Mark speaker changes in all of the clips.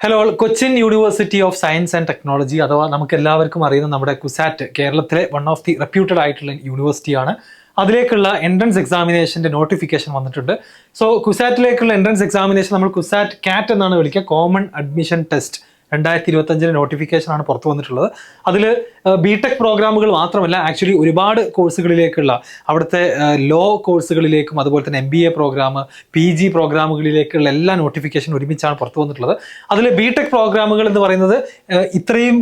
Speaker 1: Hello, Cochin university of science and technology അഥവാ നമുക്ക് എല്ലാവർക്കും അറിയുന്ന നമ്മുടെ കുസാറ്റ് കേരളത്തിലെ വൺ ഓഫ് ദി റെപ്യൂട്ടഡ് ആയിട്ടുള്ള യൂണിവേഴ്സിറ്റിയാണ്. അതിലേക്കുള്ള എൻട്രൻസ് എക്സാമിനേഷൻ്റെ നോട്ടിഫിക്കേഷൻ വന്നിട്ടുണ്ട്. സോ കുസാറ്റിലേക്കുള്ള എൻട്രൻസ് എക്സാമിനേഷൻ നമ്മൾ കുസാറ്റ് കാറ്റ് എന്നാണ് വിളിക്കുക, കോമൺ അഡ്മിഷൻ ടെസ്റ്റ് 2025 നോട്ടിഫിക്കേഷനാണ് പുറത്തു വന്നിട്ടുള്ളത്. അതിൽ ബിടെക് പ്രോഗ്രാമുകൾ മാത്രമല്ല, ആക്ച്വലി ഒരുപാട് കോഴ്സുകളിലേക്കുള്ള അവിടുത്തെ ലോ കോഴ്സുകളിലേക്കും അതുപോലെ തന്നെ MBA പ്രോഗ്രാം, PG പ്രോഗ്രാമുകളിലേക്കുള്ള എല്ലാ നോട്ടിഫിക്കേഷൻ ഒരുമിച്ചാണ് പുറത്തു വന്നിട്ടുള്ളത്. അതിൽ ബിടെക് പ്രോഗ്രാമുകൾ എന്ന് പറയുന്നത് ഇത്രയും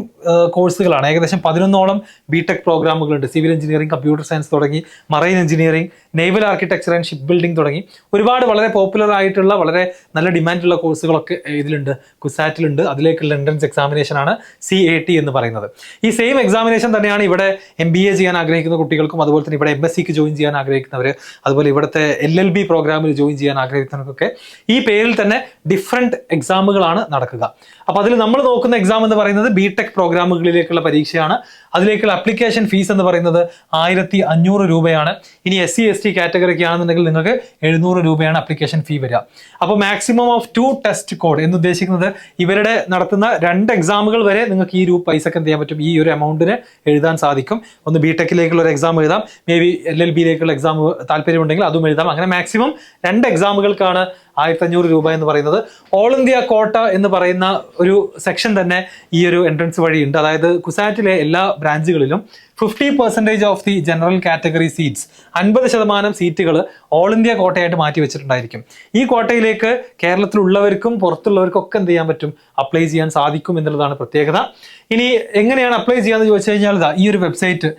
Speaker 1: കോഴ്സുകളാണ്. ഏകദേശം 11ഓളം ബിടെക് പ്രോഗ്രാമുകളുണ്ട്. സിവിൽ എഞ്ചിനീയറിംഗ്, കമ്പ്യൂട്ടർ സയൻസ് തുടങ്ങി, marine engineering, naval architecture and ship building തുടങ്ങി ഒരുപാട് വളരെ പോപ്പുലർ ആയിട്ടുള്ള വളരെ നല്ല ഡിമാൻഡുള്ള കോഴ്സുകളൊക്കെ ഇതിലുണ്ട്, കുസാറ്റിലുണ്ട്. അതിലേക്കുള്ള എൻട്രൻസ് എക്സാമിനേഷൻ ആണ് CAT എന്ന് പറയുന്നത്. ഈ സെയിം എക്സാമിനേഷൻ തന്നെയാണ് ഇവിടെ MBA ചെയ്യാൻ ആഗ്രഹിക്കുന്ന കുട്ടികൾക്കും അതുപോലെ തന്നെ ഇവിടെ MSCക്ക് ജോയിൻ ചെയ്യാൻ ആഗ്രഹിക്കുന്നവർ, അതുപോലെ ഇവിടുത്തെ LLB പ്രോഗ്രാമിൽ ജോയിൻ ചെയ്യാൻ ആഗ്രഹിക്കുന്നവർക്കൊക്കെ ഈ പേരിൽ തന്നെ ഡിഫറെൻറ്റ് എക്സാമുകളാണ് നടക്കുക. അപ്പോൾ അതിൽ നമ്മൾ നോക്കുന്ന എക്സാം എന്ന് പറയുന്നത് ബിടെക് പ്രോഗ്രാമുകളിലേക്കുള്ള പരീക്ഷയാണ്. അതിലേക്കുള്ള അപ്ലിക്കേഷൻ ഫീസ് എന്ന് പറയുന്നത് 1500 രൂപയാണ്. ഇനി SC ST കാറ്റഗറിക്ക് ആണെന്നുണ്ടെങ്കിൽ നിങ്ങൾക്ക് 700 രൂപയാണ് അപ്ലിക്കേഷൻ ഫീ വരിക. അപ്പോൾ മാക്സിമം ഓഫ് 2 ടെസ്റ്റ് കോഡ് എന്ന് ഉദ്ദേശിക്കുന്നത് ഇവരുടെ നടത്തുന്ന 2 എക്സാമുകൾ വരെ നിങ്ങൾക്ക് ഈ പൈസക്ക് എന്ത് ചെയ്യാൻ പറ്റും, ഈ ഒരു എമൗണ്ടിന് എഴുതാൻ സാധിക്കും. ഒന്ന് ബിടെക്കിലേക്കുള്ള ഒരു എക്സാം എഴുതാം, മേ ബി LLBയിലേക്കുള്ള എക്സാം താല്പര്യമുണ്ടെങ്കിൽ അതും എഴുതാം. അങ്ങനെ മാക്സിമം 2 എക്സാമുകൾക്കാണ് 1500 രൂപ എന്ന് പറയുന്നത്. ഓൾ ഇന്ത്യ കോട്ട എന്ന് പറയുന്ന ഒരു സെക്ഷൻ തന്നെ ഈ ഒരു എൻട്രൻസ് വഴിയുണ്ട്. അതായത് കുസാറ്റിലെ എല്ലാ ബ്രാഞ്ചുകളിലും 50% of the general category seats, 50% സീറ്റുകൾ ഓൾ ഇന്ത്യ കോട്ടയായിട്ട് മാറ്റി വെച്ചിട്ടുണ്ടായിരിക്കും. ഈ കോട്ടയിലേക്ക് കേരളത്തിലുള്ളവർക്കും പുറത്തുള്ളവർക്കും ഒക്കെ എന്ത് ചെയ്യാൻ പറ്റും, അപ്ലൈ ചെയ്യാൻ സാധിക്കും എന്നുള്ളതാണ് പ്രത്യേകത. ഇനി എങ്ങനെയാണ് അപ്ലൈ ചെയ്യാന്ന് ചോദിച്ചു കഴിഞ്ഞാൽ ഈ ഒരു വെബ്സൈറ്റ്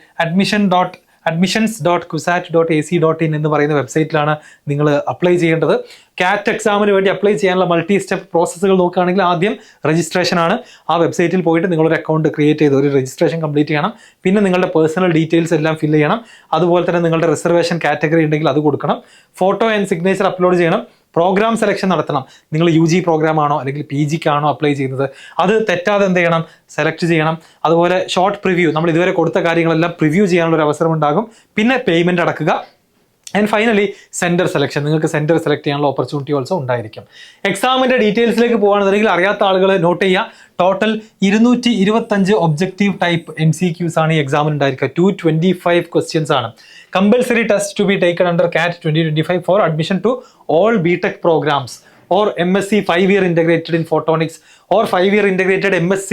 Speaker 1: admissions.kusat.ac.in എന്ന് പറയുന്ന വെബ്സൈറ്റിലാണ് നിങ്ങൾ അപ്ലൈ ചെയ്യേണ്ടത്. കാറ്റ് എക്സാമിന് വേണ്ടി അപ്ലൈ ചെയ്യാനുള്ള മൾട്ടി സ്റ്റെപ്പ് പ്രോസസ്സുകൾ നോക്കുകയാണെങ്കിൽ ആദ്യം രജിസ്ട്രേഷൻ ആണ്. ആ വെബ്സൈറ്റിൽ പോയിട്ട് നിങ്ങളൊരു അക്കൗണ്ട് ക്രിയേറ്റ് ചെയ്ത് ഒരു രജിസ്ട്രേഷൻ കംപ്ലീറ്റ് ചെയ്യണം. പിന്നെ നിങ്ങളുടെ പേഴ്സണൽ ഡീറ്റെയിൽസ് എല്ലാം ഫില്ല് ചെയ്യണം. അതുപോലെ തന്നെ നിങ്ങളുടെ റിസർവേഷൻ കാറ്റഗറി ഉണ്ടെങ്കിൽ അത് കൊടുക്കണം. ഫോട്ടോ ആൻഡ് സിഗ്നേച്ചർ അപ്ലോഡ് ചെയ്യണം. പ്രോഗ്രാം സെലക്ഷൻ നടത്തണം. നിങ്ങൾ UG പ്രോഗ്രാം ആണോ അല്ലെങ്കിൽ PGക്കാണോ അപ്ലൈ ചെയ്യുന്നത്, അത് തെറ്റാതെ എന്ത് ചെയ്യണം, സെലക്ട് ചെയ്യണം. അതുപോലെ ഷോർട്ട് പ്രിവ്യൂ, നമ്മൾ ഇതുവരെ കൊടുത്ത കാര്യങ്ങളെല്ലാം പ്രിവ്യൂ ചെയ്യാനുള്ള ഒരു അവസരം ഉണ്ടാകും. പിന്നെ പേയ്മെന്റ് അടക്കുക. ആൻഡ് ഫൈനലി സെൻറ്റർ സെലക്ഷൻ, നിങ്ങൾക്ക് സെൻറ്റർ സെലക്ട് ചെയ്യാനുള്ള ഓപ്പർച്യൂണിറ്റി ഓൾസോ ഉണ്ടായിരിക്കും. എക്സാമിൻ്റെ ഡീറ്റെയിൽസിലേക്ക് പോകുകയാണെന്നുണ്ടെങ്കിൽ അറിയാത്ത ആളുകൾ നോട്ട് ചെയ്യുക. ടോട്ടൽ 225 ഒബ്ജക്റ്റീവ് ടൈപ്പ് MCQs ആണ് ഈ എക്സാമിന് ഉണ്ടായിരിക്കുക. 225 ക്വസ്റ്റ്യൻസ് ആണ്. Compulsory test to be taken under CAT 2025 for admission to all BTech programmes or MSc 5-year integrated in photonics or 5-year integrated MSc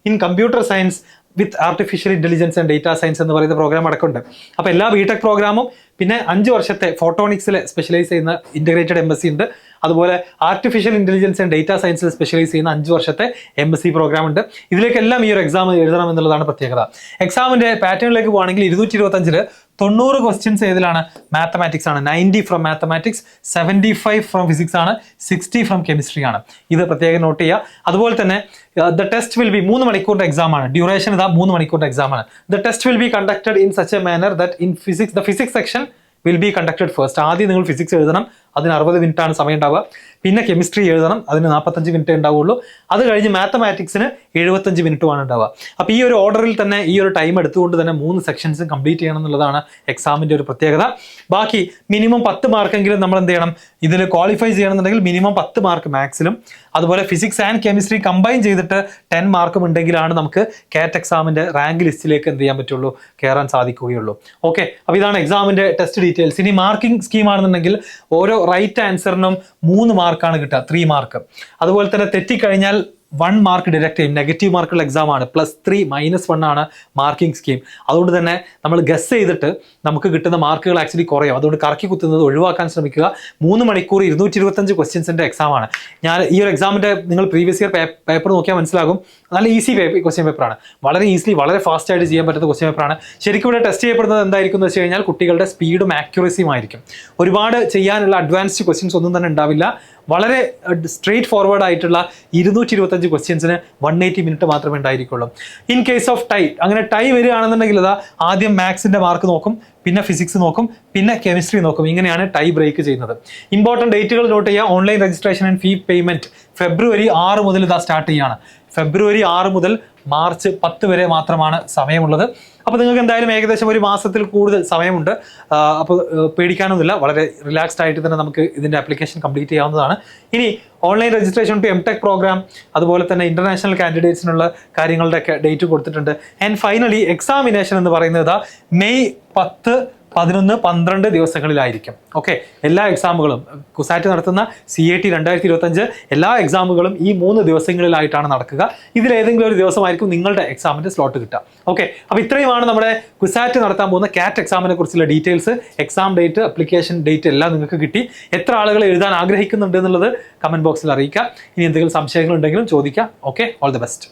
Speaker 1: in computer science with artificial intelligence and data science എന്ന് പറയുന്ന programme അടക്കമുണ്ട്. അപ്പോൾ എല്ലാ BTech പ്രോഗ്രാമും പിന്നെ 5 വർഷത്തെ ഫോട്ടോണിക്സിൽ specialise ചെയ്യുന്ന integrated MSc ഉണ്ട്. അതുപോലെ ആർട്ടിഫിഷ്യൽ ഇന്റലിജൻസ് ആൻഡ് ഡേറ്റാ സയൻസിൽ സ്പെഷ്യലൈസ് ചെയ്യുന്ന 5 വർഷത്തെ MSc പ്രോഗ്രാം ഉണ്ട്. ഇതിലേക്കെല്ലാം ഈ ഒരു എക്സാം എഴുതണം എന്നുള്ളതാണ് പ്രത്യേകത. എക്സാമിന്റെ പാറ്റേണിലേക്ക് പോകുകയാണെങ്കിൽ 225 90 ക്വസ്റ്റ്യൻസ് ഏതിലാണ്, മാത്തമാറ്റിക്സ് ആണ്. 90 ഫ്രം മാത്തമാറ്റിക്സ്, 75 ഫ്രം ഫിസിക്സ് ആണ്, 60 ഫ്രം കെമിസ്ട്രി ആണ്. ഇത് പ്രത്യേകം നോട്ട് ചെയ്യുക. അതുപോലെ തന്നെ ദ ടെസ്റ്റ് വിൽ ബി 3 മണിക്കൂറിന്റെ എക്സാം ആണ്. ഡ്യൂറേഷൻ 3 മണിക്കൂറിന്റെ എക്സാം ആണ്. The test will be conducted in such a manner that in physics the physics section will be conducted first. ആദ്യം നിങ്ങൾ ഫിസിക്സ് എഴുതണം, അതിന് 60 മിനിറ്റാണ് സമയം ഉണ്ടാവുക. പിന്നെ കെമിസ്ട്രി എഴുതണം, അതിന് 45 മിനിറ്റേ ഉണ്ടാവുള്ളൂ. അത് കഴിഞ്ഞ് മാത്തമാറ്റിക്സിന് 75 മിനിറ്റുമാണ് ഉണ്ടാവുക. അപ്പോൾ ഈ ഒരു ഓർഡറിൽ തന്നെ ഈ ഒരു ടൈം എടുത്തുകൊണ്ട് തന്നെ 3 സെക്ഷൻസ് കംപ്ലീറ്റ് ചെയ്യണം എന്നുള്ളതാണ് എക്സാമിൻ്റെ ഒരു പ്രത്യേകത. ബാക്കി മിനിമം 10 മാർക്കെങ്കിലും നമ്മൾ എന്ത് ചെയ്യണം, ഇതിൽ ക്വാളിഫൈ ചെയ്യണമെന്നുണ്ടെങ്കിൽ മിനിമം 10 മാർക്ക് മാത്സിലും അതുപോലെ ഫിസിക്സ് ആൻഡ് കെമിസ്ട്രി കമ്പൈൻ ചെയ്തിട്ട് 10 മാർക്കും ഉണ്ടെങ്കിലാണ് നമുക്ക് CAT എക്സാമിൻ്റെ റാങ്ക് ലിസ്റ്റിലേക്ക് എന്ത് ചെയ്യാൻ പറ്റുള്ളൂ, കയറാൻ സാധിക്കുകയുള്ളൂ. ഓക്കെ, അപ്പോൾ ഇതാണ് എക്സാമിൻ്റെ ടെസ്റ്റ് ഡീറ്റെയിൽസ്. ഇനി മാർക്കിംഗ് സ്കീം ആണെന്നുണ്ടെങ്കിൽ ഓരോ റൈറ്റ് ആൻസറിനും 3 മാർക്കാണ് കിട്ടുക, 3 മാർക്ക്. അതുപോലെ തന്നെ തെറ്റിക്കഴിഞ്ഞാൽ 1 മാർക്ക് ഡിഡക്ട് ചെയ്യും. നെഗറ്റീവ് മാർക്കുള്ള എക്സാം ആണ്. +3 -1 ആണ് മാർക്കിംഗ് സ്കീം. അതുകൊണ്ട് തന്നെ നമ്മൾ ഗസ് ചെയ്തിട്ട് നമുക്ക് കിട്ടുന്ന മാർക്കുകൾ ആക്ച്വലി കുറയും. അതുകൊണ്ട് കറക്കി കുത്തുന്നത് ഒഴിവാക്കാൻ ശ്രമിക്കുക. 3 മണിക്കൂർ 225 ക്വസ്റ്റ്യൻസിൻ്റെ എക്സാം ആണ്. ഞാൻ ഈ ഒരു എക്സാമിൻ്റെ നിങ്ങൾ പ്രീവിയസ് ഇയർ പേപ്പർ നോക്കിയാൽ മനസ്സിലാകും, നല്ല ഈസി ക്വസ്റ്റ്യൻ പേപ്പറാണ്. വളരെ ഈസിലി വളരെ ഫാസ്റ്റ് ആയിട്ട് ചെയ്യാൻ പറ്റുന്ന ക്വസ്റ്റ്യൻ പേപ്പറാണ്. ശരിക്കും ഇവിടെ ടെസ്റ്റ് ചെയ്യപ്പെടുന്നത് എന്തായിരിക്കും എന്ന് വെച്ച് കഴിഞ്ഞാൽ കുട്ടികളുടെ സ്പീഡും ആക്യുറസിയും ആയിരിക്കും. ഒരുപാട് ചെയ്യാനുള്ള അഡ്വാൻസ്ഡ് ക്വസ്റ്റ്യൻസ് ഒന്നും തന്നെ ഉണ്ടാവില്ല. വളരെ സ്ട്രെയിറ്റ് ഫോർവേഡ് ആയിട്ടുള്ള 225 ക്വസ്റ്റ്യൻസിന് 180 മിനിറ്റ് മാത്രമേ ഉണ്ടായിരിക്കുള്ളൂ. ഇൻ കേസ് ഓഫ് ടൈ, അങ്ങനെ ടൈ വരികയാണെന്നുണ്ടെങ്കിൽ ആദ്യം മാത്സിന്റെ മാർക്ക് നോക്കും, പിന്നെ ഫിസിക്സ് നോക്കും, പിന്നെ കെമിസ്ട്രി നോക്കും. ഇങ്ങനെയാണ് ടൈ ബ്രേക്ക് ചെയ്യുന്നത്. ഇമ്പോർട്ടൻറ്റ് ഡേറ്റുകൾ നോട്ട് ചെയ്യുക. Online registration and fee payment February 6 മുതൽ സ്റ്റാർട്ട് ചെയ്യുകയാണ്. ഫെബ്രുവരി 6 മുതൽ മാർച്ച് 10 വരെ മാത്രമാണ് സമയമുള്ളത്. അപ്പോൾ നിങ്ങൾക്ക് എന്തായാലും ഏകദേശം ഒരു മാസത്തിൽ കൂടുതൽ സമയമുണ്ട്. അപ്പോൾ പേടിക്കാനൊന്നുമില്ല, വളരെ റിലാക്സ്ഡ് ആയിട്ട് തന്നെ നമുക്ക് ഇതിൻ്റെ ആപ്ലിക്കേഷൻ കംപ്ലീറ്റ് ചെയ്യാവുന്നതാണ്. ഇനി online registration to MTech programme, അതുപോലെ തന്നെ ഇന്റർനാഷണൽ കാൻഡിഡേറ്റ്സിനുള്ള കാര്യങ്ങളുടെ ഒക്കെ ഡേറ്റ് കൊടുത്തിട്ടുണ്ട്. ആൻഡ് ഫൈനലി എക്സാമിനേഷൻ എന്ന് പറയുന്നത് മെയ് 10, 11, 12 ദിവസങ്ങളിലായിരിക്കും. ഓക്കെ, എല്ലാ എക്സാമുകളും കുസാറ്റ് നടത്തുന്ന CAT 2025 എല്ലാ എക്സാമുകളും ഈ 3 ദിവസങ്ങളിലായിട്ടാണ് നടക്കുക. ഇതിലേതെങ്കിലും ഒരു ദിവസമായിരിക്കും നിങ്ങളുടെ എക്സാമിൻ്റെ സ്ലോട്ട് കിട്ടുക. ഓക്കെ, അപ്പോൾ ഇത്രയുമാണ് നമ്മുടെ കുസാറ്റ് നടത്താൻ പോകുന്ന കാറ്റ് എക്സാമിനെ കുറിച്ചുള്ള details. Exam date, application date എല്ലാം നിങ്ങൾക്ക് കിട്ടി. എത്ര ആളുകൾ എഴുതാൻ ആഗ്രഹിക്കുന്നുണ്ട് എന്നുള്ളത് കമൻറ്റ് ബോക്സിൽ അറിയിക്കുക. ഇനി എന്തെങ്കിലും സംശയങ്ങളുണ്ടെങ്കിലും ചോദിക്കാം. Okay, all the best.